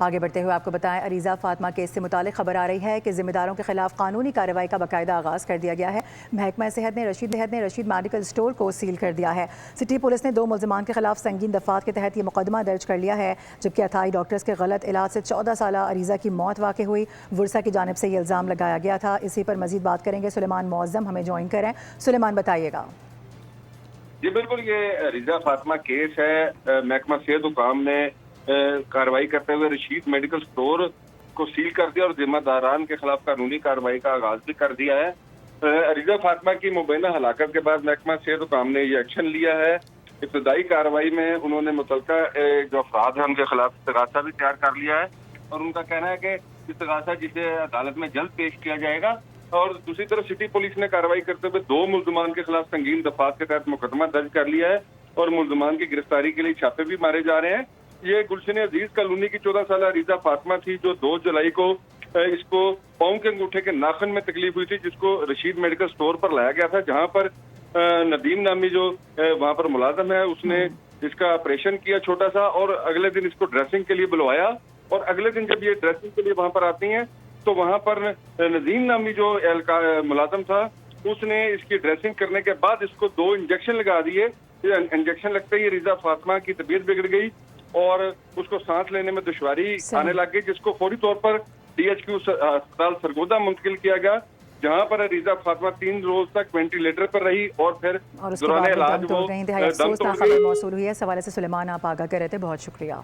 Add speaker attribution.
Speaker 1: आगे बढ़ते हुए आपको बताएं, अरीजा फातिमा केस से मुतालिक खबर आ रही है कि जिम्मेदारों के खिलाफ कानूनी कार्रवाई का बाकायदा आगाज़ कर दिया गया है। महकमा सेहत ने रशीद मेडिकल स्टोर को सील कर दिया है। सिटी पुलिस ने 2 मुल्ज़िमान के खिलाफ संगीन दफात के तहत ये मुकदमा दर्ज कर लिया है, जबकि अथाई डॉक्टर्स के गलत इलाज से 14 साल अरीजा की मौत वाक़ हुई। वर्सा की जानिब से ये इल्ज़ाम लगाया गया था। इसी पर मजीद बात करेंगे। सुलेमान मौज़म हमें ज्वाइन करें। सुलेमान, बताइएगा।
Speaker 2: जी बिल्कुल, ये अरीजा फातिमा केस है। महकमा सेहत हुकाम ने कार्रवाई करते हुए रशीद मेडिकल स्टोर को सील कर दिया और जिम्मेदारान के खिलाफ कानूनी कार्रवाई का आगाज भी कर दिया है। अरीजा फातिमा की मुबैना हलाकत के बाद महकमा सेहत हुकाम ने ये एक्शन लिया है। इब्तदाई कार्रवाई में उन्होंने मुतल्लिका जो अफराद हैं उनके खिलाफ इस्तगासा भी तैयार कर लिया है और उनका कहना है कि इस्तगासा जिसे अदालत में जल्द पेश किया जाएगा। और दूसरी तरफ सिटी पुलिस ने कार्रवाई करते हुए 2 मुल्ज़िमान के खिलाफ संगीन दफात के तहत मुकदमा दर्ज कर लिया है और मुल्ज़िमान की गिरफ्तारी के लिए छापे भी मारे जा रहे हैं। ये गुलशन अजीज कॉलोनी की 14 साल अरीजा फातिमा थी, जो 2 जुलाई को इसको पाँव के अंगूठे के नाखून में तकलीफ हुई थी, जिसको रशीद मेडिकल स्टोर पर लाया गया था, जहां पर नदीम नामी जो वहां पर मुलाजम है उसने इसका ऑपरेशन किया छोटा सा और अगले दिन इसको ड्रेसिंग के लिए बुलवाया। और अगले दिन जब ये ड्रेसिंग के लिए वहां पर आती हैं तो वहां पर नदीम नामी जो मुलाजम था उसने इसकी ड्रेसिंग करने के बाद इसको 2 इंजेक्शन लगा दिए। इंजेक्शन लगते ही अरीजा फातिमा की तबीयत बिगड़ गई और उसको सांस लेने में दुश्वारी आने लग गई, जिसको फौरी तौर पर DHQ अस्पताल सरगोदा मुंतकिल किया गया, जहां पर अरीजा फातिमा 3 रोज तक वेंटिलेटर पर रही और फिर दौरान इलाज वो
Speaker 1: दम तोड़ गई। मौसूल हुई है। इस हवाले से सुलेमान आप आगाह कर रहे थे, बहुत शुक्रिया।